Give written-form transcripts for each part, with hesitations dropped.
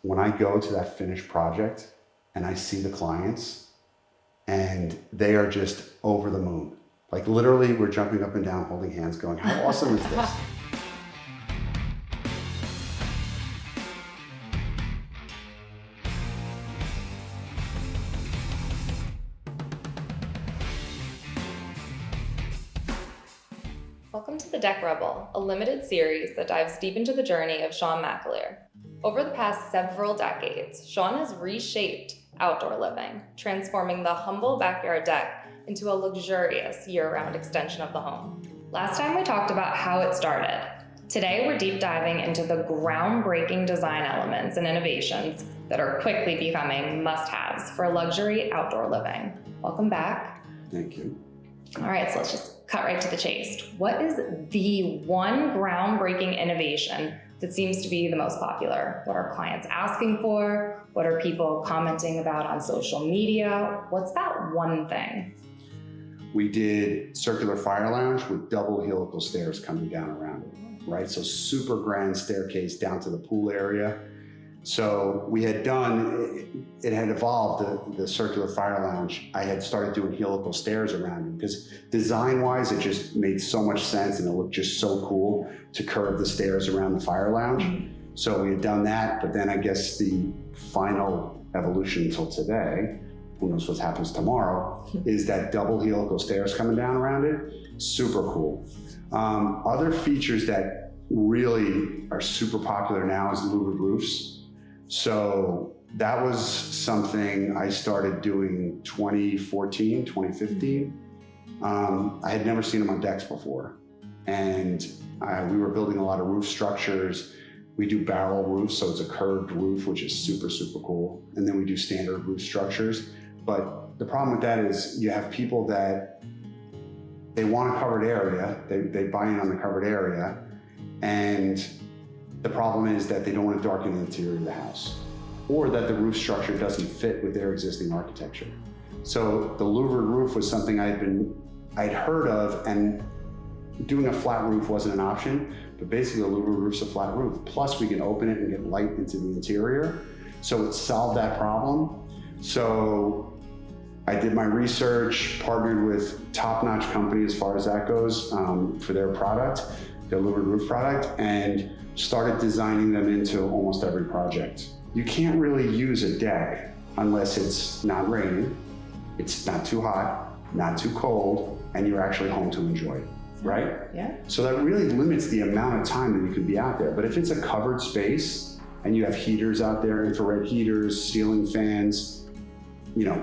when I go to that finished project and I see the clients and they are just over the moon. Like literally we're jumping up and down, holding hands going, how awesome is this? Welcome to the Deck Rebel, a limited series that dives deep into the journey of Sean McAleer. Over the past several decades, Sean has reshaped outdoor living, transforming the humble backyard deck into a luxurious year-round extension of the home. Last time we talked about how it started. Today we're deep diving into the groundbreaking design elements and innovations that are quickly becoming must-haves for luxury outdoor living. Welcome back. Thank you. All right, so let's just cut right to the chase. What is the one groundbreaking innovation that seems to be the most popular? What are clients asking for? What are people commenting about on social media? What's that one thing? We did circular fire lounge with double helical stairs coming down around it, right? So super grand staircase down to the pool area. So we had done, it had evolved, the circular fire lounge. I had started doing helical stairs around it because design-wise, it just made so much sense and it looked just so cool to curve the stairs around the fire lounge. So we had done that, but then I guess the final evolution until today, who knows what happens tomorrow, is that double helical stairs coming down around it. Super cool. Other features that really are super popular now is louvered roofs. So that was something I started doing 2014, 2015. I had never seen them on decks before. And we were building a lot of roof structures. We do barrel roofs, so it's a curved roof, which is super, super cool. And then we do standard roof structures. But the problem with that is you have people that they want a covered area, they buy in on the covered area, and the problem is that they don't want to darken the interior of the house, or that the roof structure doesn't fit with their existing architecture. So the louvered roof was something I'd heard of, and doing a flat roof wasn't an option, but basically a louvered roof's a flat roof. Plus we can open it and get light into the interior. So it solved that problem. So I did my research, partnered with top-notch company as far as that goes for their product, their louvered roof product, and started designing them into almost every project. You can't really use a deck unless it's not raining, it's not too hot, not too cold, and you're actually home to enjoy it, right? Yeah. So that really limits the amount of time that you can be out there. But if it's a covered space and you have heaters out there, infrared heaters, ceiling fans,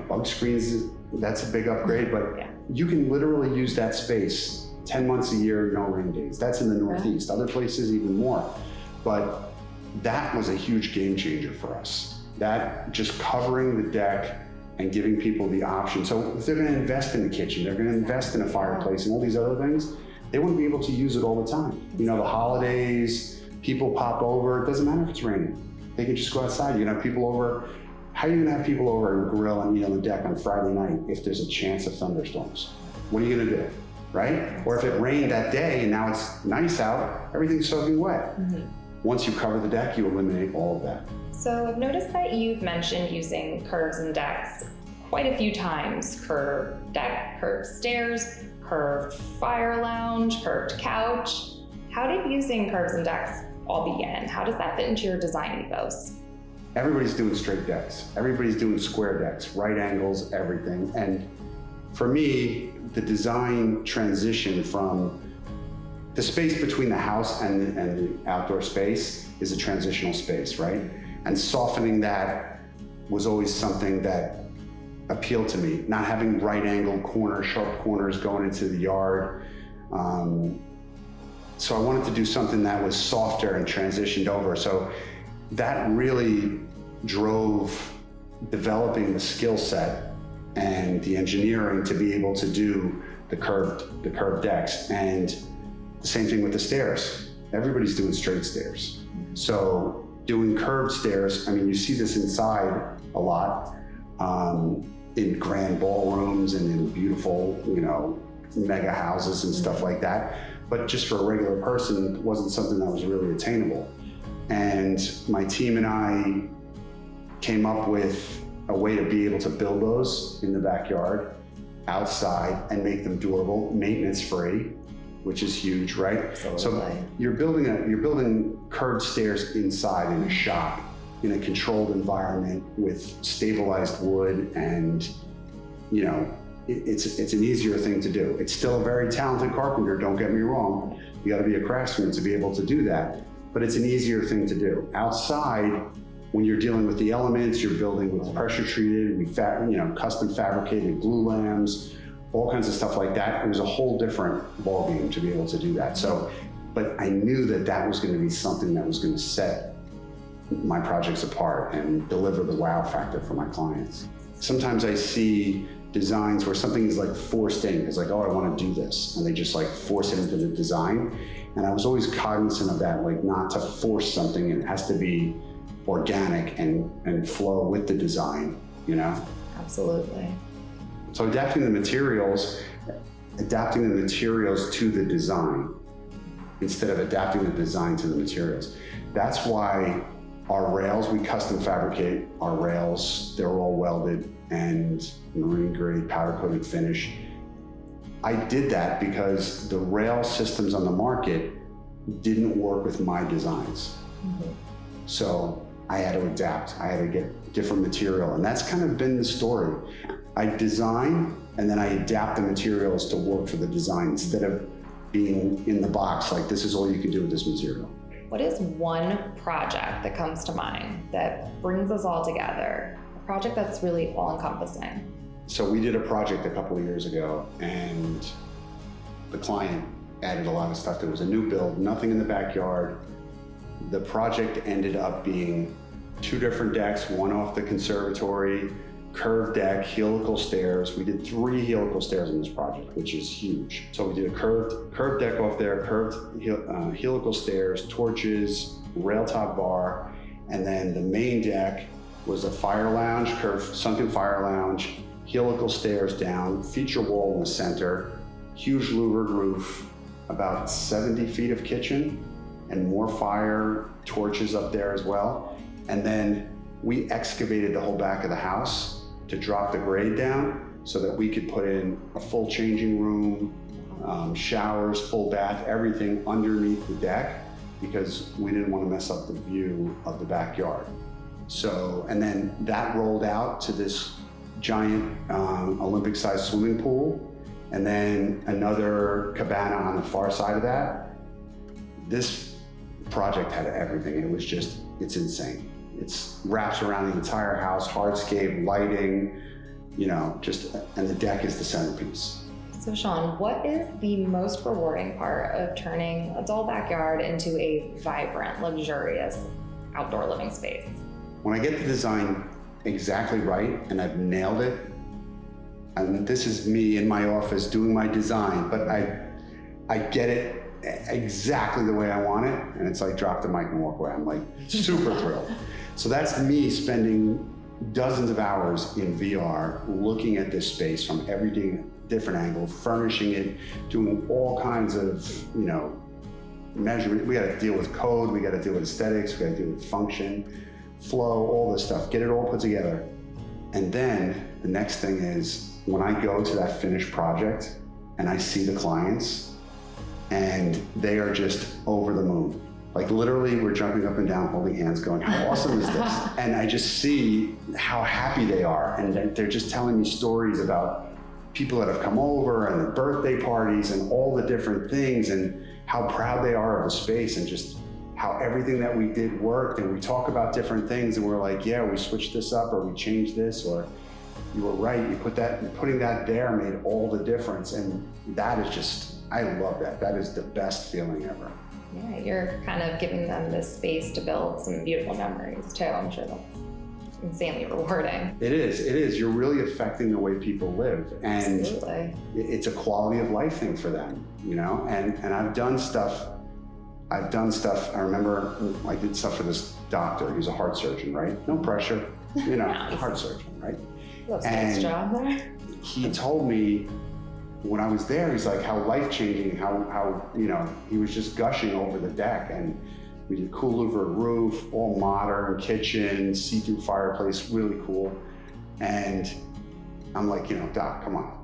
bug screens, that's a big upgrade, but you can literally use that space 10 months a year, no rain days. That's in the Northeast. Other places even more. But that was a huge game changer for us. That just covering the deck and giving people the option. So if they're gonna invest in the kitchen, they're gonna invest in a fireplace and all these other things, they want to be able to use it all the time. The holidays, people pop over, it doesn't matter if it's raining. They can just go outside. You can have people over. How are you gonna have people over and grill and eat on the deck on Friday night if there's a chance of thunderstorms? What are you gonna do? Right? Or if it rained that day and now it's nice out, everything's soaking wet. Once you cover the deck, you eliminate all of that. So I've noticed that you've mentioned using curves and decks quite a few times. Curved deck, curved stairs, curved fire lounge, curved couch. How did using curves and decks all begin? How does that fit into your design ethos? Everybody's doing straight decks. Everybody's doing square decks, right angles, everything. And for me, the design transition from the space between the house and the outdoor space is a transitional space, right? And softening that was always something that appealed to me. Not having right angle corners, sharp corners going into the yard. So I wanted to do something that was softer and transitioned over. So that really drove developing the skill set and the engineering to be able to do the curved decks. And the same thing with the stairs. Everybody's doing straight stairs. So doing curved stairs, you see this inside a lot in grand ballrooms and in beautiful, mega houses and stuff like that. But just for a regular person, it wasn't something that was really attainable. And my team and I came up with a way to be able to build those in the backyard, outside, and make them durable, maintenance free, which is huge, right? Absolutely. So you're building curved stairs inside in a shop, in a controlled environment with stabilized wood, and it's an easier thing to do. It's still a very talented carpenter, don't get me wrong. You got to be a craftsman to be able to do that, but it's an easier thing to do. Outside, when you're dealing with the elements, you're building with pressure treated, custom fabricated glue lambs, all kinds of stuff like that. It was a whole different ballgame to be able to do that. So, but I knew that was going to be something that was going to set my projects apart and deliver the wow factor for my clients. Sometimes I see designs where something is like forced in. It's like, oh, I want to do this. And they just like force it into the design. And I was always cognizant of that, like not to force something. It has to be organic and flow with the design, Absolutely. So adapting the materials to the design instead of adapting the design to the materials. That's why our rails, we custom fabricate our rails. They're all welded and marine grade powder coated finish. I did that because the rail systems on the market didn't work with my designs. Mm-hmm. So I had to adapt. I had to get different material, and that's kind of been the story. I design and then I adapt the materials to work for the design instead of being in the box like this is all you can do with this material. What is one project that comes to mind that brings us all together? A project that's really all-encompassing? So we did a project a couple of years ago, and the client added a lot of stuff. There was a new build, nothing in the backyard. The project ended up being 2 different decks, one off the conservatory, curved deck, helical stairs. We did 3 helical stairs in this project, which is huge. So we did a curved deck off there, curved helical stairs, torches, rail top bar, and then the main deck was a fire lounge, curved sunken fire lounge, helical stairs down, feature wall in the center, huge louvered roof, about 70 feet of kitchen, and more fire torches up there as well. And then we excavated the whole back of the house to drop the grade down so that we could put in a full changing room, showers, full bath, everything underneath the deck, because we didn't want to mess up the view of the backyard. So, and then that rolled out to this giant Olympic-sized swimming pool, and then another cabana on the far side of that. This project had everything. It was just, it's insane. It's wraps around the entire house, hardscape, lighting, and the deck is the centerpiece. So Sean, what is the most rewarding part of turning a dull backyard into a vibrant, luxurious outdoor living space? When I get the design exactly right and I've nailed it, and this is me in my office doing my design, but I get it exactly the way I want it, and it's like drop the mic and walk away. I'm like super thrilled. So that's me spending dozens of hours in VR looking at this space from every different angle, furnishing it, doing all kinds of measurement. We got to deal with code, we got to deal with aesthetics, we got to deal with function, flow, all this stuff, get it all put together. And then the next thing is when I go to that finished project and I see the clients and they are just over the moon. Like literally we're jumping up and down, holding hands, going, how awesome is this? And I just see how happy they are. And they're just telling me stories about people that have come over and the birthday parties and all the different things and how proud they are of the space and just how everything that we did worked. And we talk about different things and we're like, yeah, we switched this up or we changed this, or you were right, putting that there made all the difference. And that is just, I love that. That is the best feeling ever. Yeah, you're kind of giving them this space to build some beautiful memories too. I'm sure that's insanely rewarding. It is. You're really affecting the way people live. And absolutely. It's a quality of life thing for them, and I've done stuff. I remember I did stuff for this doctor. He's a heart surgeon, right? No pressure, Nice. Heart surgeon, right? Loves his job there. He told me when I was there, he's like how life-changing, how he was just gushing over the deck. And We did cool louvered roof, all modern, kitchen, see-through fireplace, really cool. And I'm like, Doc, come on.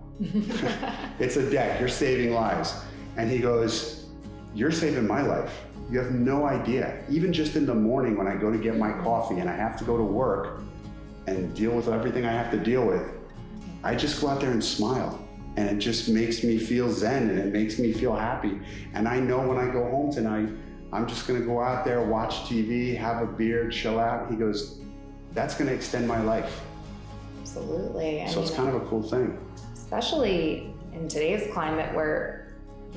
It's a deck, you're saving lives. And he goes, you're saving my life. You have no idea. Even just in the morning when I go to get my coffee and I have to go to work and deal with everything I have to deal with, I just go out there and smile. And it just makes me feel zen and it makes me feel happy. And I know when I go home tonight, I'm just gonna go out there, watch TV, have a beer, chill out. He goes, that's gonna extend my life. Absolutely. So it's kind of a cool thing. Especially in today's climate where,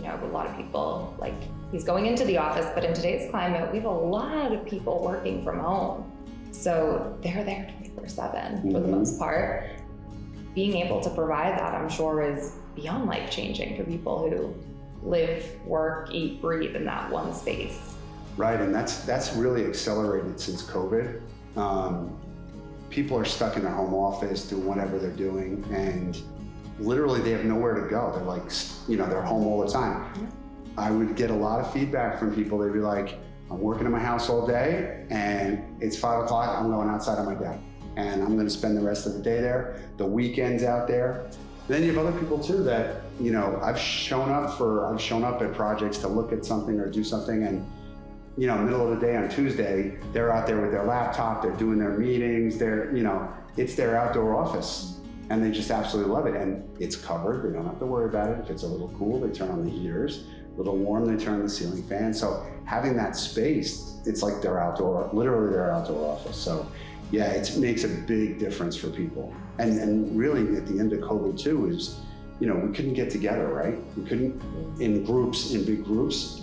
a lot of people, like he's going into the office, but in today's climate, we have a lot of people working from home. So they're there 24/7 for the most part. Being able to provide that, I'm sure, is beyond life-changing for people who live, work, eat, breathe in that one space. Right, and that's really accelerated since COVID. People are stuck in their home office doing whatever they're doing, and literally they have nowhere to go. They're like, they're home all the time. Yeah. I would get a lot of feedback from people. They'd be like, I'm working in my house all day, and it's 5 o'clock, I'm going outside on my deck. And I'm gonna spend the rest of the day there, the weekends out there. Then you have other people too that, I've shown up at projects to look at something or do something, and middle of the day on Tuesday, they're out there with their laptop, they're doing their meetings, it's their outdoor office. And they just absolutely love it. And it's covered, they don't have to worry about it. If it's a little cool, they turn on the heaters. A little warm, they turn on the ceiling fan. So having that space, it's like literally their outdoor office. So yeah, it makes a big difference for people. And really at the end of COVID too is, we couldn't get together, right? We couldn't, in big groups.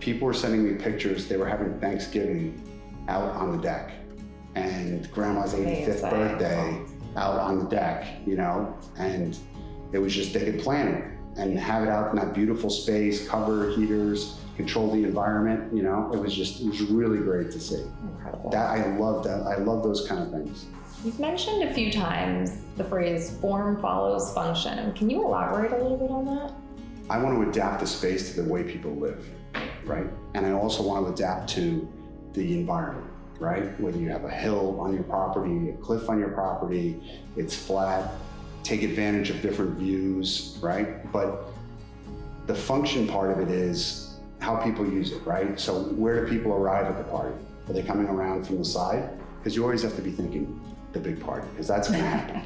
People were sending me pictures, they were having Thanksgiving out on the deck. And grandma's 85th birthday out on the deck, and it was just, they could plan it and have it out in that beautiful space, cover heaters, control the environment, it was really great to see. Incredible. I love that. I love those kind of things. You've mentioned a few times the phrase form follows function. Can you elaborate a little bit on that? I want to adapt the space to the way people live, right? And I also want to adapt to the environment, right? Whether you have a hill on your property, a cliff on your property, it's flat, take advantage of different views, right? But the function part of it is how people use it, right? So where do people arrive at the party? Are they coming around from the side? Because you always have to be thinking the big party, because that's gonna happen,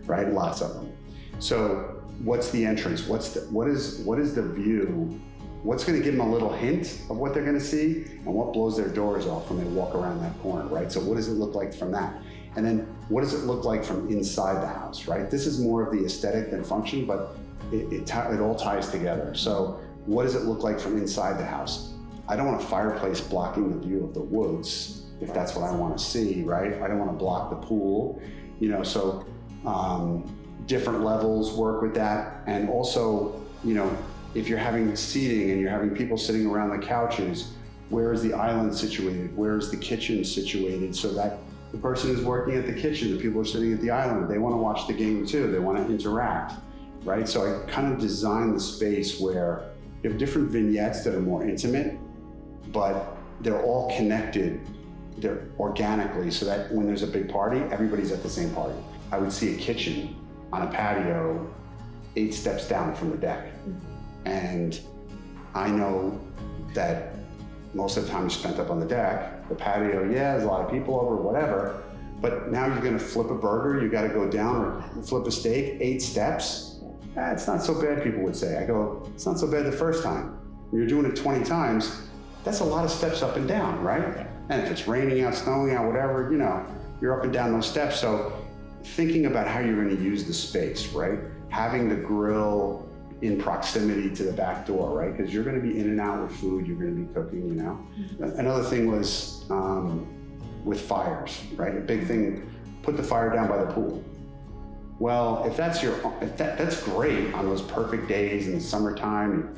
right? Lots of them. So what's the entrance? What is the view? What's gonna give them a little hint of what they're gonna see, and what blows their doors off when they walk around that corner, right? So what does it look like from that? And then what does it look like from inside the house, right? This is more of the aesthetic than function, but it all ties together. So what does it look like from inside the house? I don't want a fireplace blocking the view of the woods, if that's what I want to see, right? I don't want to block the pool, so different levels work with that. And also, if you're having seating and you're having people sitting around the couches, where is the island situated? Where is the kitchen situated? So that the person who's working at the kitchen, the people who are sitting at the island, they want to watch the game too. They want to interact, right? So I kind of designed the space where you have different vignettes that are more intimate, but they're all connected, they're organically, so that when there's a big party, everybody's at the same party. I would see a kitchen on a patio 8 steps down from the deck. And I know that most of the time is spent up on the deck. The patio, yeah, there's a lot of people over, whatever, but now you're gonna flip a burger, you gotta go down or flip a steak, 8 steps. It's not so bad, people would say. I go, it's not so bad the first time. When you're doing it 20 times, that's a lot of steps up and down, right? And if it's raining out, snowing out, whatever, you're up and down those steps. So thinking about how you're gonna use the space, right? Having the grill in proximity to the back door, right? Because you're gonna be in and out with food, you're gonna be cooking, Another thing was with fires, right? A big thing, put the fire down by the pool. Well, if that's great on those perfect days in the summertime,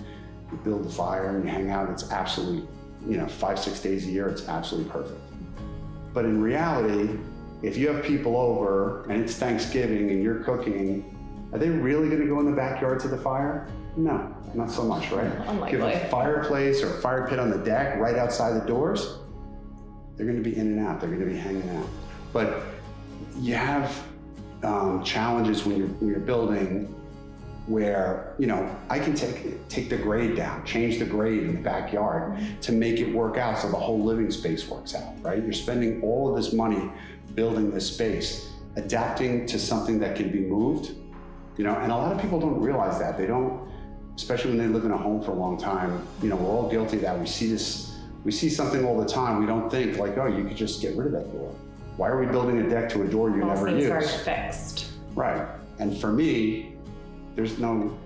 you build the fire and you hang out, it's absolutely, 5-6 days a year, it's absolutely perfect. But in reality, if you have people over and it's Thanksgiving and you're cooking, are they really gonna go in the backyard to the fire? No, not so much, right? Unlikely. If you have a fireplace or a fire pit on the deck right outside the doors, they're going to be in and out. They're going to be hanging out. But you have challenges when you're building where, you know, I can take the grade down, change the grade in the backyard to make it work out so the whole living space works out, right? You're spending all of this money building this space, adapting to something that can be moved, you know, and a lot of people don't realize that. They don't, especially when they live in a home for a long time. You know, we're all guilty of that. We see something all the time. We don't think like, oh, you could just get rid of that door. Why are we building a deck to a door you never use? Most things are fixed. Right. And for me, there's no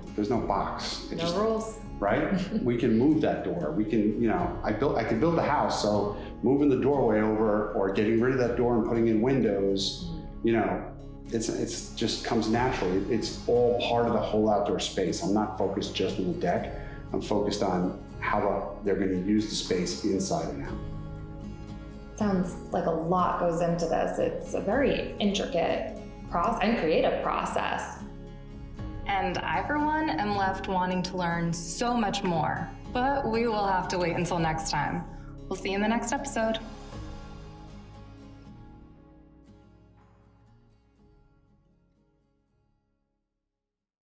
box. No rules. Right? We can move that door. We can, you know, I could build a house, so moving the doorway over or getting rid of that door and putting in windows, you know, it's just comes naturally. It's all part of the whole outdoor space. I'm not focused just on the deck. I'm focused on how they're going to use the space inside and out. Sounds like a lot goes into this. It's a very intricate and creative process. And I, for one, am left wanting to learn so much more, but we will have to wait until next time. We'll see you in the next episode.